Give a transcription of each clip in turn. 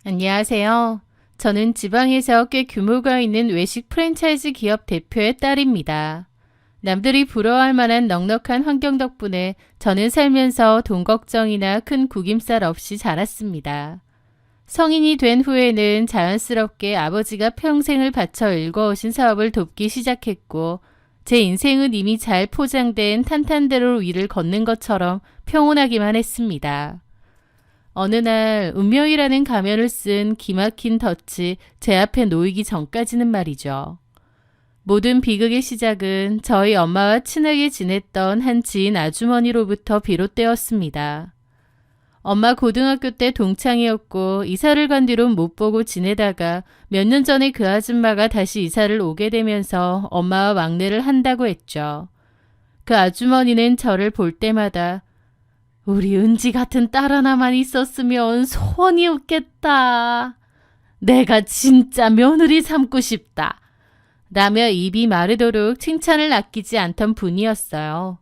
안녕하세요. 저는 지방에서 꽤 규모가 있는 외식 프랜차이즈 기업 대표의 딸입니다. 남들이 부러워할 만한 넉넉한 환경 덕분에 저는 살면서 돈 걱정이나 큰 구김살 없이 자랐습니다. 성인이 된 후에는 자연스럽게 아버지가 평생을 바쳐 일궈오신 사업을 돕기 시작했고, 제 인생은 이미 잘 포장된 탄탄대로 위를 걷는 것처럼 평온하기만 했습니다. 어느 날 운명이라는 가면을 쓴 기막힌 덫이 제 앞에 놓이기 전까지는 말이죠. 모든 비극의 시작은 저희 엄마와 친하게 지냈던 한 지인 아주머니로부터 비롯되었습니다. 엄마 고등학교 때 동창이었고 이사를 간 뒤론 못 보고 지내다가 몇 년 전에 그 아줌마가 다시 이사를 오게 되면서 엄마와 왕래를 한다고 했죠. 그 아주머니는 저를 볼 때마다 우리 은지 같은 딸 하나만 있었으면 소원이 없겠다. 내가 진짜 며느리 삼고 싶다. 라며 입이 마르도록 칭찬을 아끼지 않던 분이었어요.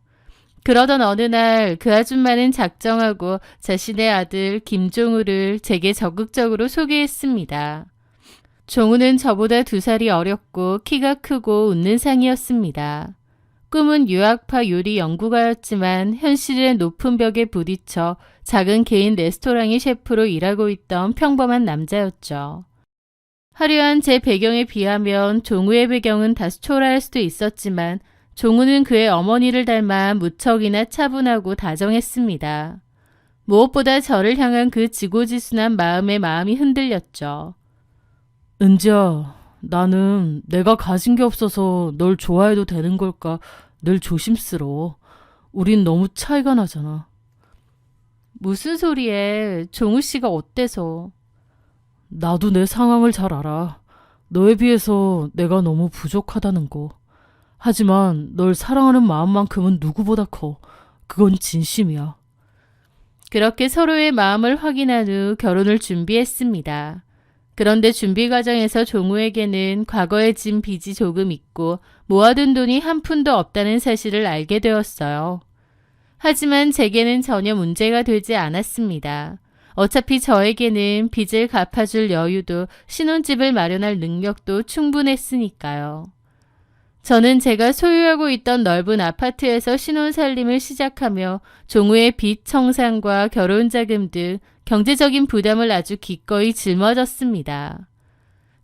그러던 어느 날 그 아줌마는 작정하고 자신의 아들 김종우를 제게 적극적으로 소개했습니다. 종우는 저보다 2살이 어렸고 키가 크고 웃는 상이었습니다. 꿈은 유학파 요리 연구가였지만 현실은 높은 벽에 부딪혀 작은 개인 레스토랑의 셰프로 일하고 있던 평범한 남자였죠. 화려한 제 배경에 비하면 종우의 배경은 다소 초라할 수도 있었지만 종우는 그의 어머니를 닮아 무척이나 차분하고 다정했습니다. 무엇보다 저를 향한 그 지고지순한 마음이 흔들렸죠. 은지야, 나는 내가 가진 게 없어서 널 좋아해도 되는 걸까 늘 조심스러워. 우린 너무 차이가 나잖아. 무슨 소리에? 종우 씨가 어때서? 나도 내 상황을 잘 알아. 너에 비해서 내가 너무 부족하다는 거. 하지만 널 사랑하는 마음만큼은 누구보다 커. 그건 진심이야. 그렇게 서로의 마음을 확인한 후 결혼을 준비했습니다. 그런데 준비 과정에서 종우에게는 과거에 진 빚이 조금 있고 모아둔 돈이 한 푼도 없다는 사실을 알게 되었어요. 하지만 제게는 전혀 문제가 되지 않았습니다. 어차피 저에게는 빚을 갚아줄 여유도 신혼집을 마련할 능력도 충분했으니까요. 저는 제가 소유하고 있던 넓은 아파트에서 신혼살림을 시작하며 종우의 빚 청산과 결혼자금 등 경제적인 부담을 아주 기꺼이 짊어졌습니다.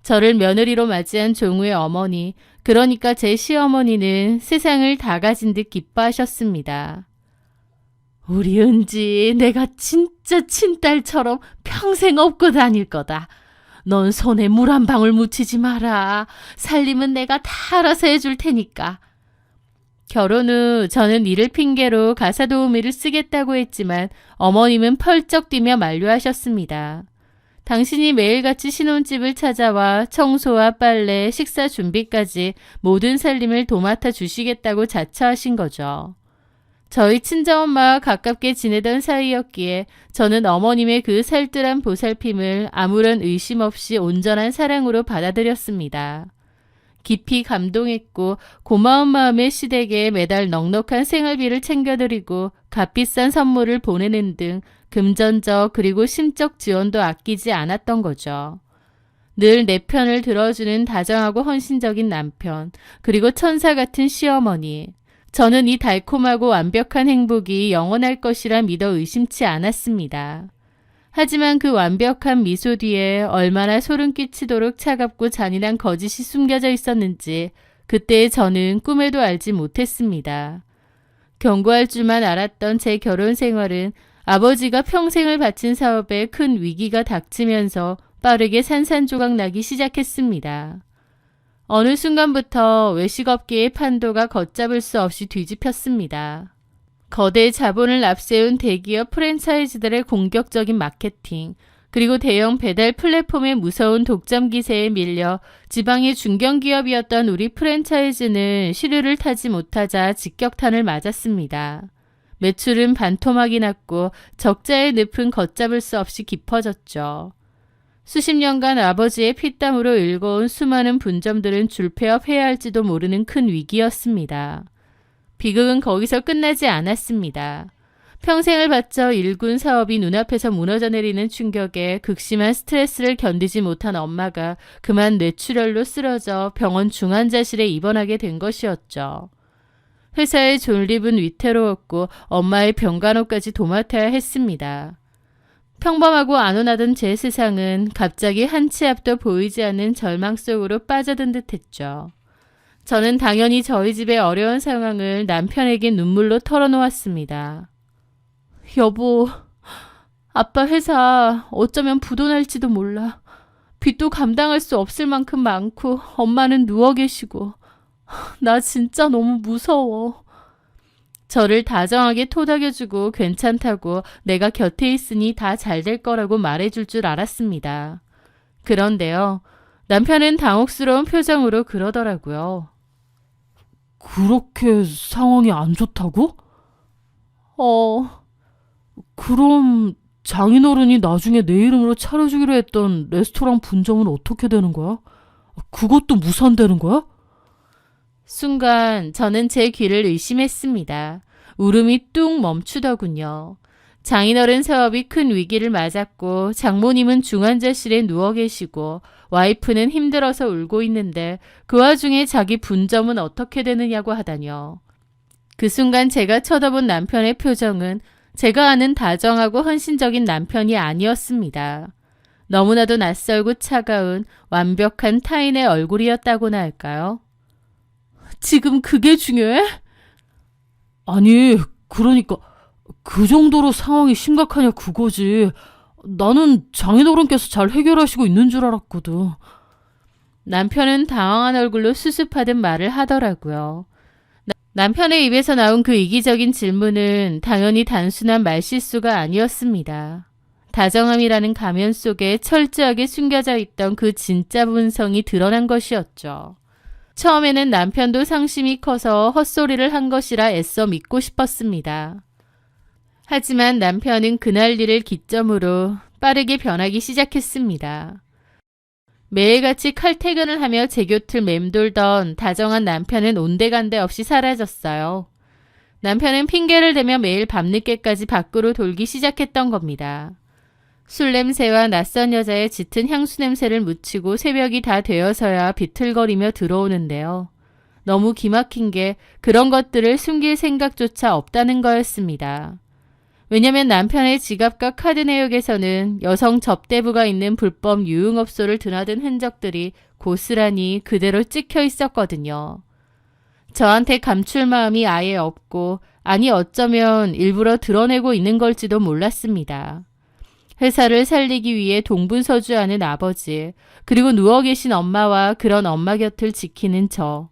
저를 며느리로 맞이한 종우의 어머니, 그러니까 제 시어머니는 세상을 다 가진 듯 기뻐하셨습니다. 우리 은지, 내가 진짜 친딸처럼 평생 업고 다닐 거다. 넌 손에 물 한 방울 묻히지 마라. 살림은 내가 다 알아서 해줄 테니까. 결혼 후 저는 이를 핑계로 가사 도우미를 쓰겠다고 했지만 어머님은 펄쩍 뛰며 만류하셨습니다. 당신이 매일같이 신혼집을 찾아와 청소와 빨래, 식사 준비까지 모든 살림을 도맡아 주시겠다고 자처하신 거죠. 저희 친정엄마와 가깝게 지내던 사이였기에 저는 어머님의 그 살뜰한 보살핌을 아무런 의심 없이 온전한 사랑으로 받아들였습니다. 깊이 감동했고 고마운 마음의 시댁에 매달 넉넉한 생활비를 챙겨드리고 값비싼 선물을 보내는 등 금전적 그리고 심적 지원도 아끼지 않았던 거죠. 늘 내 편을 들어주는 다정하고 헌신적인 남편, 그리고 천사 같은 시어머니. 저는 이 달콤하고 완벽한 행복이 영원할 것이라 믿어 의심치 않았습니다. 하지만 그 완벽한 미소 뒤에 얼마나 소름 끼치도록 차갑고 잔인한 거짓이 숨겨져 있었는지 그때의 저는 꿈에도 알지 못했습니다. 경고할 줄만 알았던 제 결혼 생활은 아버지가 평생을 바친 사업에 큰 위기가 닥치면서 빠르게 산산조각 나기 시작했습니다. 어느 순간부터 외식업계의 판도가 걷잡을 수 없이 뒤집혔습니다. 거대 자본을 앞세운 대기업 프랜차이즈들의 공격적인 마케팅, 그리고 대형 배달 플랫폼의 무서운 독점 기세에 밀려 지방의 중견기업이었던 우리 프랜차이즈는 시류를 타지 못하자 직격탄을 맞았습니다. 매출은 반토막이 났고 적자의 늪은 걷잡을 수 없이 깊어졌죠. 수십 년간 아버지의 피땀으로 일궈온 수많은 분점들은 줄폐업해야 할지도 모르는 큰 위기였습니다. 비극은 거기서 끝나지 않았습니다. 평생을 바쳐 일군 사업이 눈앞에서 무너져 내리는 충격에 극심한 스트레스를 견디지 못한 엄마가 그만 뇌출혈로 쓰러져 병원 중환자실에 입원하게 된 것이었죠. 회사의 존립은 위태로웠고 엄마의 병간호까지 도맡아야 했습니다. 평범하고 안온하던 제 세상은 갑자기 한 치 앞도 보이지 않는 절망 속으로 빠져든 듯했죠. 저는 당연히 저희 집의 어려운 상황을 남편에게 눈물로 털어놓았습니다. 여보, 아빠 회사 어쩌면 부도 날지도 몰라. 빚도 감당할 수 없을 만큼 많고 엄마는 누워 계시고 나 진짜 너무 무서워. 저를 다정하게 토닥여주고 괜찮다고 내가 곁에 있으니 다 잘 될 거라고 말해줄 줄 알았습니다. 그런데요, 남편은 당혹스러운 표정으로 그러더라고요. 그렇게 상황이 안 좋다고? 그럼 장인어른이 나중에 내 이름으로 차려주기로 했던 레스토랑 분점은 어떻게 되는 거야? 그것도 무산되는 거야? 순간 저는 제 귀를 의심했습니다. 울음이 뚝 멈추더군요. 장인어른 사업이 큰 위기를 맞았고 장모님은 중환자실에 누워 계시고 와이프는 힘들어서 울고 있는데 그 와중에 자기 분점은 어떻게 되느냐고 하다뇨. 그 순간 제가 쳐다본 남편의 표정은 제가 아는 다정하고 헌신적인 남편이 아니었습니다. 너무나도 낯설고 차가운 완벽한 타인의 얼굴이었다고나 할까요? 지금 그게 중요해? 아니, 그러니까 그 정도로 상황이 심각하냐 그거지. 나는 장인어른께서 잘 해결하시고 있는 줄 알았거든. 남편은 당황한 얼굴로 수습하듯 말을 하더라고요. 남편의 입에서 나온 그 이기적인 질문은 당연히 단순한 말실수가 아니었습니다. 다정함이라는 가면 속에 철저하게 숨겨져 있던 그 진짜 본성이 드러난 것이었죠. 처음에는 남편도 상심이 커서 헛소리를 한 것이라 애써 믿고 싶었습니다. 하지만 남편은 그날 일을 기점으로 빠르게 변하기 시작했습니다. 매일같이 칼퇴근을 하며 제 곁을 맴돌던 다정한 남편은 온데간데 없이 사라졌어요. 남편은 핑계를 대며 매일 밤늦게까지 밖으로 돌기 시작했던 겁니다. 술 냄새와 낯선 여자의 짙은 향수 냄새를 묻히고 새벽이 다 되어서야 비틀거리며 들어오는데요. 너무 기막힌 게 그런 것들을 숨길 생각조차 없다는 거였습니다. 왜냐면 남편의 지갑과 카드 내역에서는 여성 접대부가 있는 불법 유흥업소를 드나든 흔적들이 고스란히 그대로 찍혀 있었거든요. 저한테 감출 마음이 아예 없고, 아니 어쩌면 일부러 드러내고 있는 걸지도 몰랐습니다. 회사를 살리기 위해 동분서주하는 아버지, 그리고 누워 계신 엄마와 그런 엄마 곁을 지키는 저.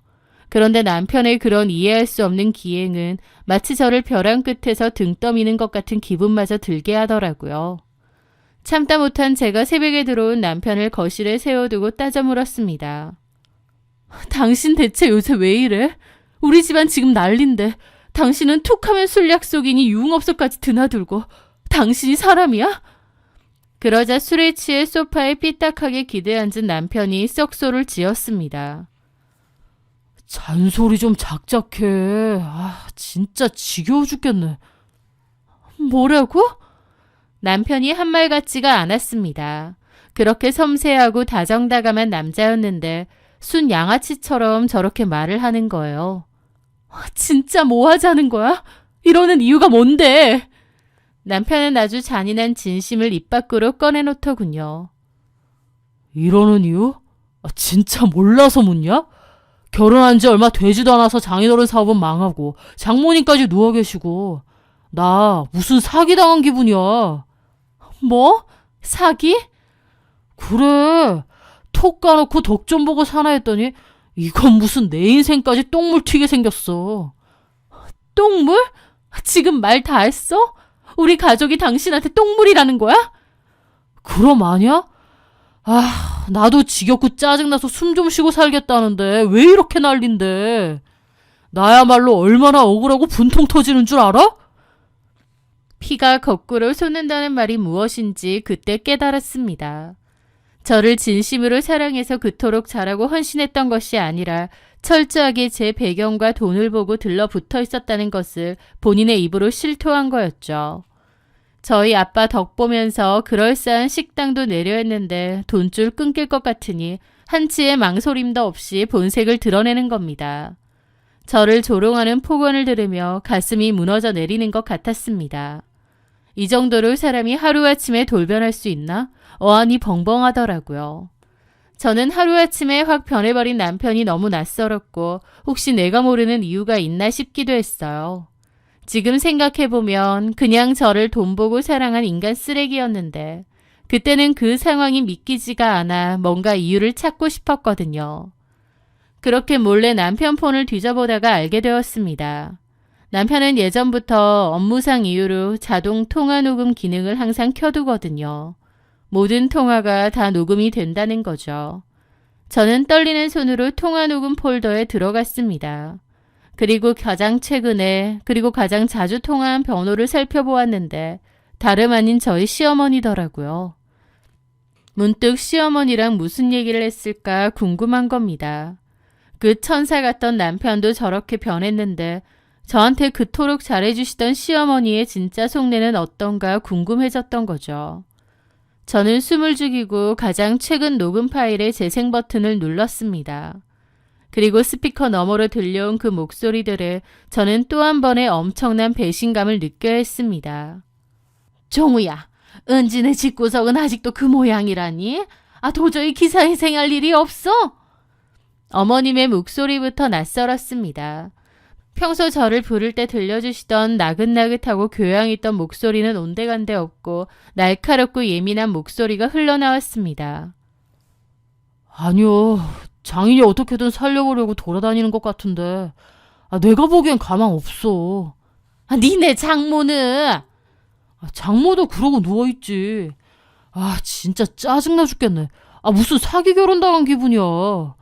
그런데 남편의 그런 이해할 수 없는 기행은 마치 저를 벼랑 끝에서 등 떠미는 것 같은 기분마저 들게 하더라고요. 참다 못한 제가 새벽에 들어온 남편을 거실에 세워두고 따져 물었습니다. 당신 대체 요새 왜 이래? 우리 집안 지금 난린데 당신은 툭하면 술 약속이니 유흥업소까지 드나들고 당신이 사람이야? 그러자 술에 취해 소파에 삐딱하게 기대앉은 남편이 썩소를 지었습니다. 잔소리 좀 작작해. 진짜 지겨워 죽겠네. 뭐라고? 남편이 한 말 같지가 않았습니다. 그렇게 섬세하고 다정다감한 남자였는데 순 양아치처럼 저렇게 말을 하는 거예요. 진짜 뭐 하자는 거야? 이러는 이유가 뭔데? 남편은 아주 잔인한 진심을 입 밖으로 꺼내놓더군요. 이러는 이유? 진짜 몰라서 묻냐? 결혼한 지 얼마 되지도 않아서 장인어른 사업은 망하고 장모님까지 누워 계시고 나 무슨 사기당한 기분이야. 뭐? 사기? 그래. 톡 까놓고 덕 좀 보고 사나 했더니 이건 무슨 내 인생까지 똥물 튀게 생겼어. 똥물? 지금 말 다 했어? 우리 가족이 당신한테 똥물이라는 거야? 그럼 아냐? 나도 지겹고 짜증나서 숨 좀 쉬고 살겠다는데 왜 이렇게 난린데. 나야말로 얼마나 억울하고 분통 터지는 줄 알아? 피가 거꾸로 솟는다는 말이 무엇인지 그때 깨달았습니다. 저를 진심으로 사랑해서 그토록 잘하고 헌신했던 것이 아니라 철저하게 제 배경과 돈을 보고 들러붙어 있었다는 것을 본인의 입으로 실토한 거였죠. 저희 아빠 덕 보면서 그럴싸한 식당도 내려 했는데 돈줄 끊길 것 같으니 한치의 망설임도 없이 본색을 드러내는 겁니다. 저를 조롱하는 폭언을 들으며 가슴이 무너져 내리는 것 같았습니다. 이 정도로 사람이 하루아침에 돌변할 수 있나? 어안이 벙벙하더라고요. 저는 하루아침에 확 변해버린 남편이 너무 낯설었고 혹시 내가 모르는 이유가 있나 싶기도 했어요. 지금 생각해보면 그냥 저를 돈 보고 사랑한 인간 쓰레기였는데 그때는 그 상황이 믿기지가 않아 뭔가 이유를 찾고 싶었거든요. 그렇게 몰래 남편 폰을 뒤져보다가 알게 되었습니다. 남편은 예전부터 업무상 이유로 자동 통화 녹음 기능을 항상 켜두거든요. 모든 통화가 다 녹음이 된다는 거죠. 저는 떨리는 손으로 통화 녹음 폴더에 들어갔습니다. 그리고 가장 최근에 그리고 가장 자주 통화한 번호를 살펴보았는데 다름 아닌 저희 시어머니더라고요. 문득 시어머니랑 무슨 얘기를 했을까 궁금한 겁니다. 그 천사 같던 남편도 저렇게 변했는데 저한테 그토록 잘해주시던 시어머니의 진짜 속내는 어떤가 궁금해졌던 거죠. 저는 숨을 죽이고 가장 최근 녹음 파일의 재생 버튼을 눌렀습니다. 그리고 스피커 너머로 들려온 그 목소리들에 저는 또 한 번의 엄청난 배신감을 느껴야 했습니다. 종우야, 은진의 집구석은 아직도 그 모양이라니? 도저히 기사회생할 일이 없어? 어머님의 목소리부터 낯설었습니다. 평소 저를 부를 때 들려주시던 나긋나긋하고 교양 있던 목소리는 온데간데 없고 날카롭고 예민한 목소리가 흘러나왔습니다. 아니요. 장인이 어떻게든 살려보려고 돌아다니는 것 같은데 내가 보기엔 가망 없어. 니네 장모는? 장모도 그러고 누워있지. 진짜 짜증나 죽겠네. 무슨 사기 결혼당한 기분이야.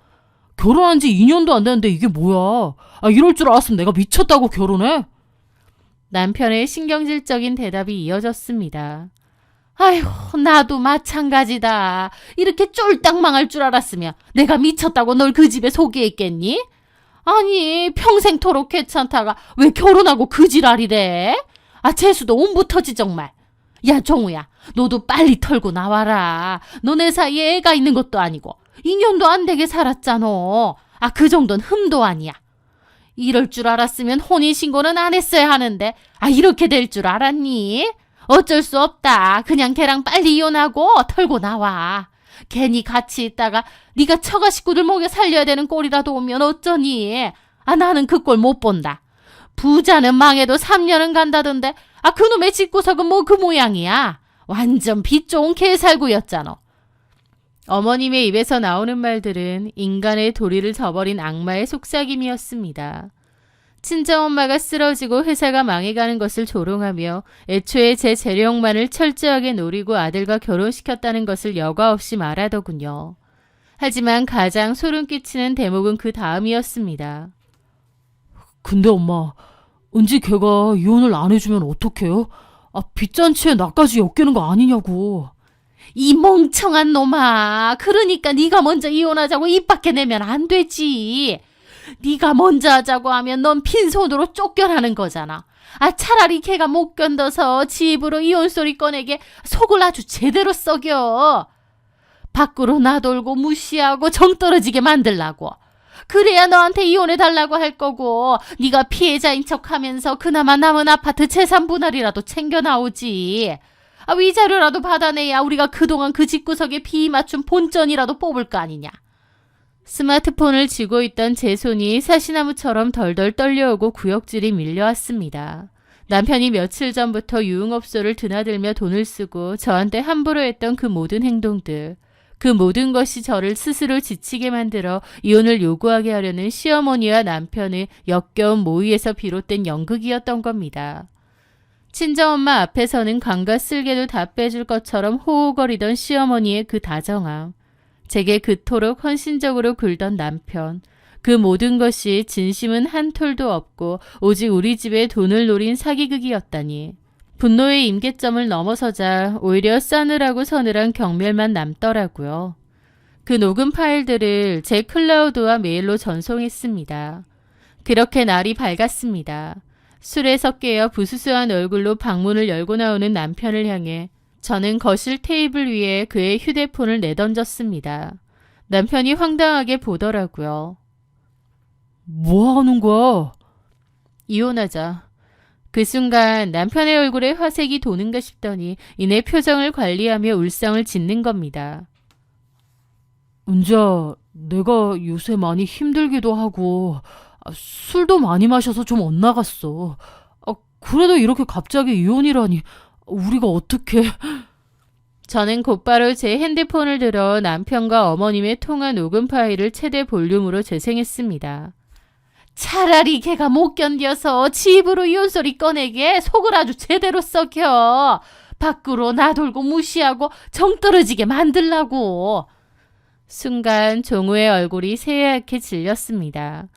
결혼한 지 2년도 안 됐는데 이게 뭐야. 이럴 줄 알았으면 내가 미쳤다고 결혼해? 남편의 신경질적인 대답이 이어졌습니다. 아휴, 나도 마찬가지다. 이렇게 쫄딱 망할 줄 알았으면 내가 미쳤다고 널 그 집에 소개했겠니? 아니, 평생토록 괜찮다가 왜 결혼하고 그 지랄이래? 재수도 옴붙어지 정말. 야, 종우야, 너도 빨리 털고 나와라. 너네 사이에 애가 있는 것도 아니고 2년도 안 되게 살았잖아. 그 정도는 흠도 아니야. 이럴 줄 알았으면 혼인신고는 안 했어야 하는데 이렇게 될 줄 알았니? 어쩔 수 없다. 그냥 걔랑 빨리 이혼하고 털고 나와. 괜히 같이 있다가 네가 처가 식구들 목에 살려야 되는 꼴이라도 오면 어쩌니? 나는 그 꼴 못 본다. 부자는 망해도 3년은 간다던데 그놈의 집구석은 뭐 그 모양이야. 완전 빛 좋은 개살구였잖아. 어머님의 입에서 나오는 말들은 인간의 도리를 저버린 악마의 속삭임이었습니다. 친정엄마가 쓰러지고 회사가 망해가는 것을 조롱하며 애초에 제 재력만을 철저하게 노리고 아들과 결혼시켰다는 것을 여과 없이 말하더군요. 하지만 가장 소름 끼치는 대목은 그 다음이었습니다. 근데 엄마, 은지 걔가 이혼을 안 해주면 어떡해요? 빚잔치에 나까지 엮이는 거 아니냐고. 이 멍청한 놈아. 그러니까 네가 먼저 이혼하자고 입 밖에 내면 안 되지. 네가 먼저 하자고 하면 넌 빈손으로 쫓겨나는 거잖아. 차라리 걔가 못 견뎌서 지 입으로 이혼 소리 꺼내게 속을 아주 제대로 썩여. 밖으로 나돌고 무시하고 정 떨어지게 만들라고. 그래야 너한테 이혼해달라고 할 거고 네가 피해자인 척하면서 그나마 남은 아파트 재산 분할이라도 챙겨 나오지. 위자료라도 받아내야 우리가 그동안 그 집구석에 비 맞춘 본전이라도 뽑을 거 아니냐. 스마트폰을 쥐고 있던 제 손이 사시나무처럼 덜덜 떨려오고 구역질이 밀려왔습니다. 남편이 며칠 전부터 유흥업소를 드나들며 돈을 쓰고 저한테 함부로 했던 그 모든 행동들, 그 모든 것이 저를 스스로 지치게 만들어 이혼을 요구하게 하려는 시어머니와 남편의 역겨운 모의에서 비롯된 연극이었던 겁니다. 친정엄마 앞에서는 관과 쓸개도 다 빼줄 것처럼 호호거리던 시어머니의 그 다정함, 제게 그토록 헌신적으로 굴던 남편, 그 모든 것이 진심은 한 톨도 없고 오직 우리 집에 돈을 노린 사기극이었다니. 분노의 임계점을 넘어서자 오히려 싸늘하고 서늘한 경멸만 남더라고요. 그 녹음 파일들을 제 클라우드와 메일로 전송했습니다. 그렇게 날이 밝았습니다. 술에서 깨어 부스스한 얼굴로 방문을 열고 나오는 남편을 향해 저는 거실 테이블 위에 그의 휴대폰을 내던졌습니다. 남편이 황당하게 보더라고요. 뭐 하는 거야? 이혼하자. 그 순간 남편의 얼굴에 화색이 도는가 싶더니 이내 표정을 관리하며 울상을 짓는 겁니다. 은지야, 내가 요새 많이 힘들기도 하고 술도 많이 마셔서 좀 엇나갔어. 그래도 이렇게 갑자기 이혼이라니 우리가 어떻게... 저는 곧바로 제 핸드폰을 들어 남편과 어머님의 통화 녹음 파일을 최대 볼륨으로 재생했습니다. 차라리 걔가 못 견뎌서 지 입으로 이혼소리 꺼내게 속을 아주 제대로 썩혀. 밖으로 나돌고 무시하고 정 떨어지게 만들라고. 순간 종우의 얼굴이 새하얗게 질렸습니다.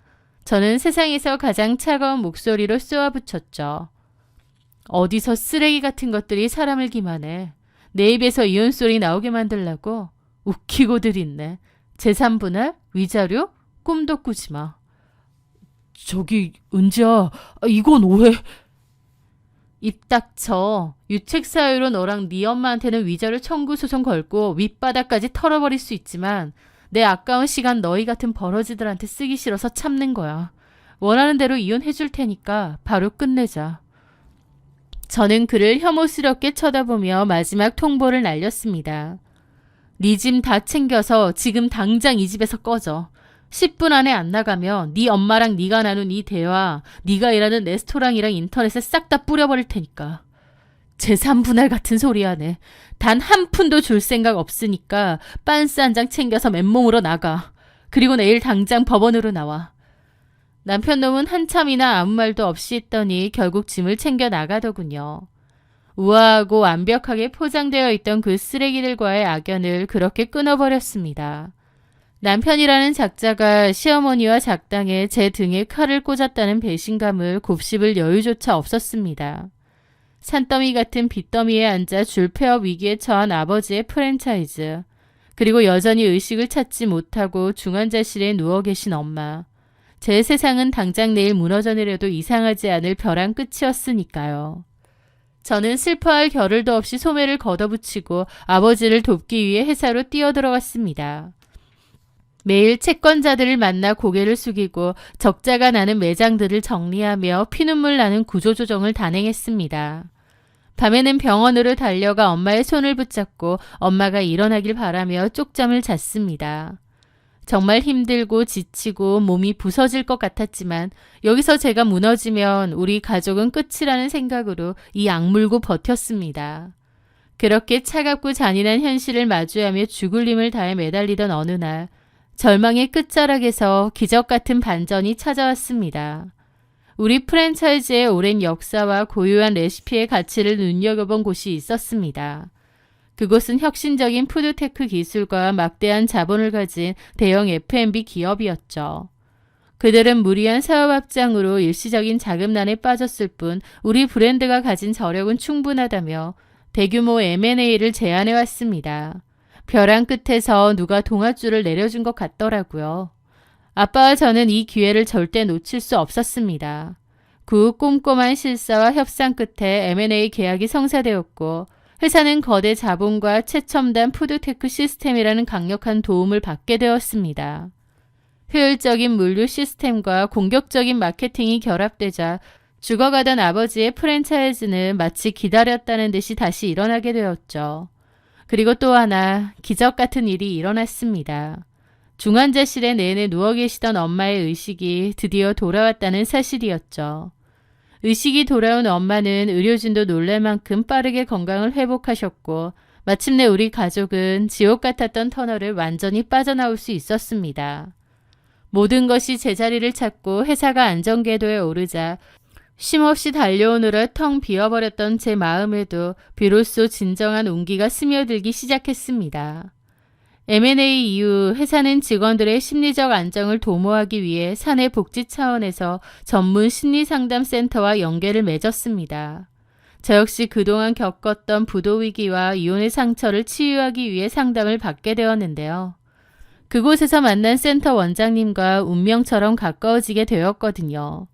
저는 세상에서 가장 차가운 목소리로 쏘아붙였죠. 어디서 쓰레기 같은 것들이 사람을 기만해. 내 입에서 이혼소리 나오게 만들라고? 웃기고들 있네. 재산분할? 위자료? 꿈도 꾸지 마. 저기 은지야, 이건 오해... 입 닥쳐. 유책 사유로 너랑 네 엄마한테는 위자료 청구 소송 걸고 윗바닥까지 털어버릴 수 있지만 내 아까운 시간 너희 같은 버러지들한테 쓰기 싫어서 참는 거야. 원하는 대로 이혼해줄 테니까 바로 끝내자. 저는 그를 혐오스럽게 쳐다보며 마지막 통보를 날렸습니다. 네 짐 다 챙겨서 지금 당장 이 집에서 꺼져. 10분 안에 안 나가면 네 엄마랑 네가 나눈 이 대화, 네가 일하는 레스토랑이랑 인터넷에 싹 다 뿌려버릴 테니까. 재산 분할 같은 소리 하네. 단 한 푼도 줄 생각 없으니까 빤스 한 장 챙겨서 맨몸으로 나가. 그리고 내일 당장 법원으로 나와. 남편 놈은 한참이나 아무 말도 없이 있더니 결국 짐을 챙겨 나가더군요. 우아하고 완벽하게 포장되어 있던 그 쓰레기들과의 악연을 그렇게 끊어버렸습니다. 남편이라는 작자가 시어머니와 작당에 제 등에 칼을 꽂았다는 배신감을 곱씹을 여유조차 없었습니다. 산더미 같은 빚더미에 앉아 줄폐업 위기에 처한 아버지의 프랜차이즈, 그리고 여전히 의식을 찾지 못하고 중환자실에 누워 계신 엄마. 제 세상은 당장 내일 무너져 내려도 이상하지 않을 벼랑 끝이었으니까요. 저는 슬퍼할 겨를도 없이 소매를 걷어붙이고 아버지를 돕기 위해 회사로 뛰어들어갔습니다. 매일 채권자들을 만나 고개를 숙이고 적자가 나는 매장들을 정리하며 피눈물 나는 구조조정을 단행했습니다. 밤에는 병원으로 달려가 엄마의 손을 붙잡고 엄마가 일어나길 바라며 쪽잠을 잤습니다. 정말 힘들고 지치고 몸이 부서질 것 같았지만 여기서 제가 무너지면 우리 가족은 끝이라는 생각으로 이 악물고 버텼습니다. 그렇게 차갑고 잔인한 현실을 마주하며 죽을 힘을 다해 매달리던 어느 날 절망의 끝자락에서 기적 같은 반전이 찾아왔습니다. 우리 프랜차이즈의 오랜 역사와 고유한 레시피의 가치를 눈여겨본 곳이 있었습니다. 그곳은 혁신적인 푸드테크 기술과 막대한 자본을 가진 대형 F&B 기업이었죠. 그들은 무리한 사업 확장으로 일시적인 자금난에 빠졌을 뿐 우리 브랜드가 가진 저력은 충분하다며 대규모 M&A를 제안해왔습니다. 벼랑 끝에서 누가 동아줄을 내려준 것 같더라고요. 아빠와 저는 이 기회를 절대 놓칠 수 없었습니다. 그 꼼꼼한 실사와 협상 끝에 M&A 계약이 성사되었고 회사는 거대 자본과 최첨단 푸드테크 시스템이라는 강력한 도움을 받게 되었습니다. 효율적인 물류 시스템과 공격적인 마케팅이 결합되자 죽어가던 아버지의 프랜차이즈는 마치 기다렸다는 듯이 다시 일어나게 되었죠. 그리고 또 하나 기적 같은 일이 일어났습니다. 중환자실에 내내 누워 계시던 엄마의 의식이 드디어 돌아왔다는 사실이었죠. 의식이 돌아온 엄마는 의료진도 놀랄 만큼 빠르게 건강을 회복하셨고 마침내 우리 가족은 지옥 같았던 터널을 완전히 빠져나올 수 있었습니다. 모든 것이 제자리를 찾고 회사가 안정궤도에 오르자 쉼없이 달려오느라 텅 비어버렸던 제 마음에도 비로소 진정한 온기가 스며들기 시작했습니다. M&A 이후 회사는 직원들의 심리적 안정을 도모하기 위해 사내 복지 차원에서 전문 심리상담센터와 연계를 맺었습니다. 저 역시 그동안 겪었던 부도 위기와 이혼의 상처를 치유하기 위해 상담을 받게 되었는데요. 그곳에서 만난 센터 원장님과 운명처럼 가까워지게 되었거든요.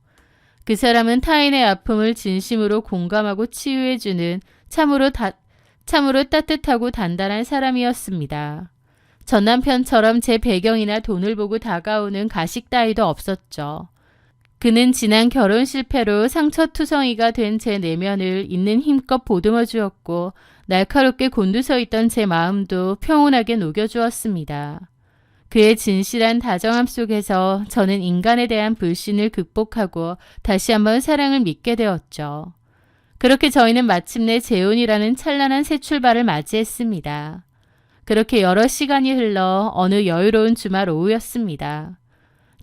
그 사람은 타인의 아픔을 진심으로 공감하고 치유해주는 참으로 따뜻하고 단단한 사람이었습니다. 전 남편처럼 제 배경이나 돈을 보고 다가오는 가식 따위도 없었죠. 그는 지난 결혼 실패로 상처투성이가 된 제 내면을 있는 힘껏 보듬어 주었고 날카롭게 곤두서 있던 제 마음도 평온하게 녹여주었습니다. 그의 진실한 다정함 속에서 저는 인간에 대한 불신을 극복하고 다시 한번 사랑을 믿게 되었죠. 그렇게 저희는 마침내 재혼이라는 찬란한 새 출발을 맞이했습니다. 그렇게 여러 시간이 흘러 어느 여유로운 주말 오후였습니다.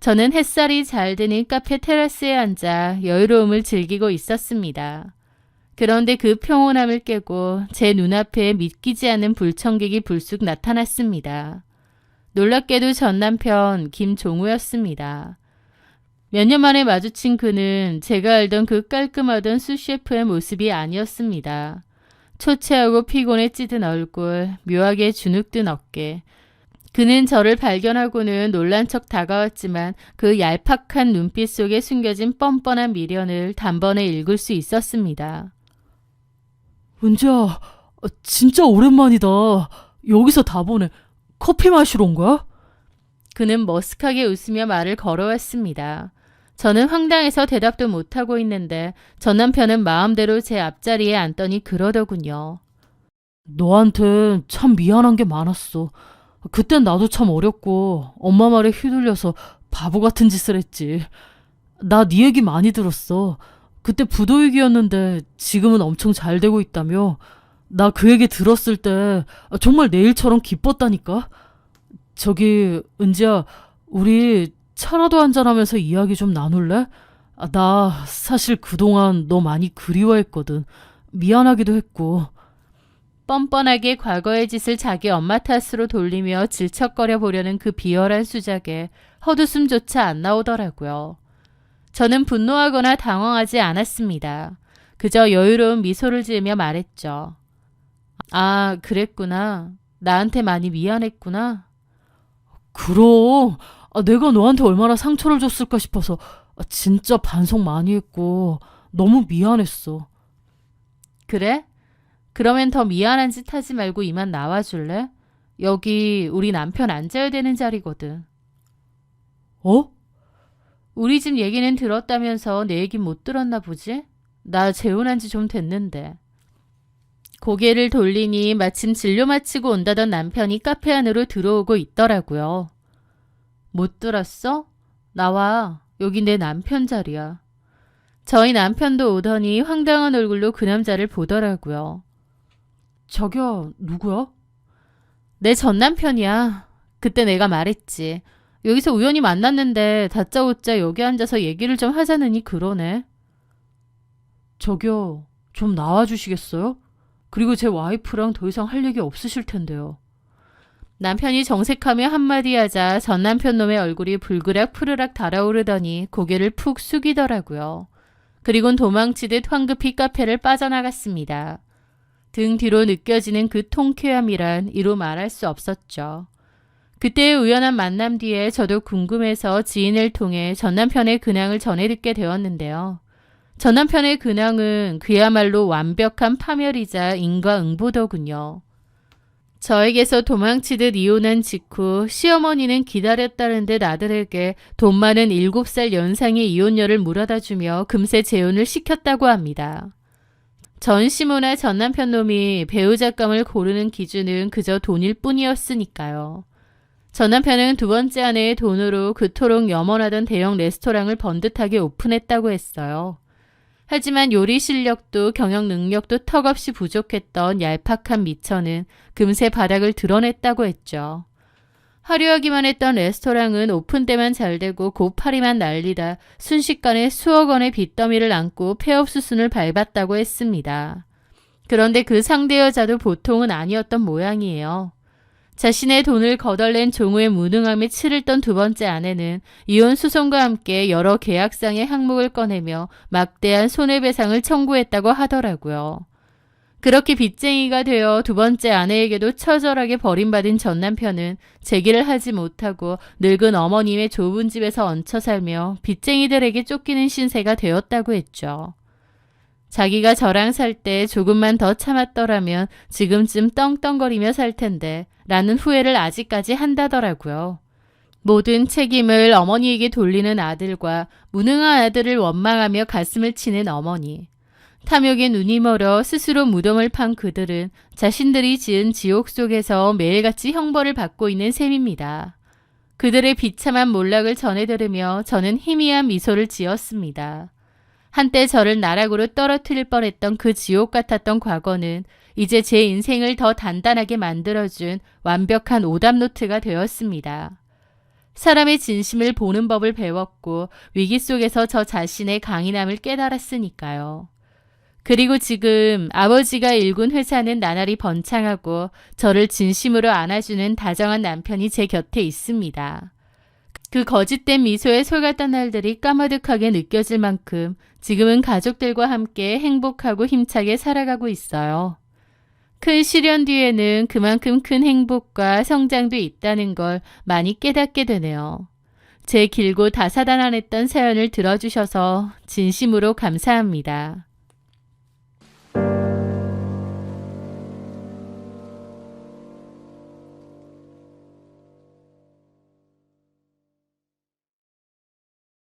저는 햇살이 잘 드는 카페 테라스에 앉아 여유로움을 즐기고 있었습니다. 그런데 그 평온함을 깨고 제 눈앞에 믿기지 않는 불청객이 불쑥 나타났습니다. 놀랍게도 전 남편 김종우였습니다. 몇 년 만에 마주친 그는 제가 알던 그 깔끔하던 수셰프의 모습이 아니었습니다. 초췌하고 피곤에 찌든 얼굴, 묘하게 주눅든 어깨. 그는 저를 발견하고는 놀란 척 다가왔지만 그 얄팍한 눈빛 속에 숨겨진 뻔뻔한 미련을 단번에 읽을 수 있었습니다. 은지야, 진짜 오랜만이다. 여기서 다 보네. 커피 마시러 온 거야? 그는 머쓱하게 웃으며 말을 걸어왔습니다. 저는 황당해서 대답도 못하고 있는데 전 남편은 마음대로 제 앞자리에 앉더니 그러더군요. 너한텐 참 미안한 게 많았어. 그땐 나도 참 어렸고 엄마 말에 휘둘려서 바보 같은 짓을 했지. 나 네 얘기 많이 들었어. 그때 부도위기였는데 지금은 엄청 잘 되고 있다며. 나 그 얘기 들었을 때 정말 내일처럼 기뻤다니까. 저기 은지야, 우리 차라도 한잔하면서 이야기 좀 나눌래? 나 사실 그동안 너 많이 그리워했거든. 미안하기도 했고. 뻔뻔하게 과거의 짓을 자기 엄마 탓으로 돌리며 질척거려 보려는 그 비열한 수작에 헛웃음조차 안 나오더라고요. 저는 분노하거나 당황하지 않았습니다. 그저 여유로운 미소를 지으며 말했죠. 아, 그랬구나. 나한테 많이 미안했구나. 그럼 내가 너한테 얼마나 상처를 줬을까 싶어서 진짜 반성 많이 했고 너무 미안했어. 그래? 그러면 더 미안한 짓 하지 말고 이만 나와줄래? 여기 우리 남편 앉아야 되는 자리거든. 어? 우리 집 얘기는 들었다면서 내 얘긴 못 들었나 보지? 나 재혼한 지 좀 됐는데. 고개를 돌리니 마침 진료 마치고 온다던 남편이 카페 안으로 들어오고 있더라고요. 못 들었어? 나와. 여기 내 남편 자리야. 저희 남편도 오더니 황당한 얼굴로 그 남자를 보더라고요. 자기야, 누구야? 내 전 남편이야. 그때 내가 말했지. 여기서 우연히 만났는데 다짜고짜 여기 앉아서 얘기를 좀 하자느니 그러네. 저기요, 좀 나와주시겠어요? 그리고 제 와이프랑 더 이상 할 얘기 없으실 텐데요. 남편이 정색하며 한마디 하자 전 남편 놈의 얼굴이 불그락 푸르락 달아오르더니 고개를 푹 숙이더라고요. 그리곤 도망치듯 황급히 카페를 빠져나갔습니다. 등 뒤로 느껴지는 그 통쾌함이란 이루 말할 수 없었죠. 그때의 우연한 만남 뒤에 저도 궁금해서 지인을 통해 전 남편의 근황을 전해 듣게 되었는데요. 전 남편의 근황은 그야말로 완벽한 파멸이자 인과응보더군요. 저에게서 도망치듯 이혼한 직후 시어머니는 기다렸다는 듯 아들에게 돈 많은 7살 연상의 이혼녀를 물어다 주며 금세 재혼을 시켰다고 합니다. 전 시모나 전 남편 놈이 배우자감을 고르는 기준은 그저 돈일 뿐이었으니까요. 전 남편은 두 번째 아내의 돈으로 그토록 염원하던 대형 레스토랑을 번듯하게 오픈했다고 했어요. 하지만 요리 실력도 경영 능력도 턱없이 부족했던 얄팍한 미처는 금세 바닥을 드러냈다고 했죠. 화려하기만 했던 레스토랑은 오픈 때만 잘 되고 고파리만 날리다 순식간에 수억 원의 빚더미를 안고 폐업수순을 밟았다고 했습니다. 그런데 그 상대 여자도 보통은 아니었던 모양이에요. 자신의 돈을 거덜낸 종우의 무능함에 치를 던 두 번째 아내는 이혼 소송과 함께 여러 계약상의 항목을 꺼내며 막대한 손해배상을 청구했다고 하더라고요. 그렇게 빚쟁이가 되어 두 번째 아내에게도 처절하게 버림받은 전 남편은 재기를 하지 못하고 늙은 어머님의 좁은 집에서 얹혀 살며 빚쟁이들에게 쫓기는 신세가 되었다고 했죠. 자기가 저랑 살 때 조금만 더 참았더라면 지금쯤 떵떵거리며 살 텐데 라는 후회를 아직까지 한다더라고요. 모든 책임을 어머니에게 돌리는 아들과 무능한 아들을 원망하며 가슴을 치는 어머니. 탐욕에 눈이 멀어 스스로 무덤을 판 그들은 자신들이 지은 지옥 속에서 매일같이 형벌을 받고 있는 셈입니다. 그들의 비참한 몰락을 전해 들으며 저는 희미한 미소를 지었습니다. 한때 저를 나락으로 떨어뜨릴 뻔했던 그 지옥 같았던 과거는 이제 제 인생을 더 단단하게 만들어준 완벽한 오답노트가 되었습니다. 사람의 진심을 보는 법을 배웠고 위기 속에서 저 자신의 강인함을 깨달았으니까요. 그리고 지금 아버지가 일군 회사는 나날이 번창하고 저를 진심으로 안아주는 다정한 남편이 제 곁에 있습니다. 그 거짓된 미소에 속았던 날들이 까마득하게 느껴질 만큼 지금은 가족들과 함께 행복하고 힘차게 살아가고 있어요. 큰 시련 뒤에는 그만큼 큰 행복과 성장도 있다는 걸 많이 깨닫게 되네요. 제 길고 다사다난했던 사연을 들어주셔서 진심으로 감사합니다.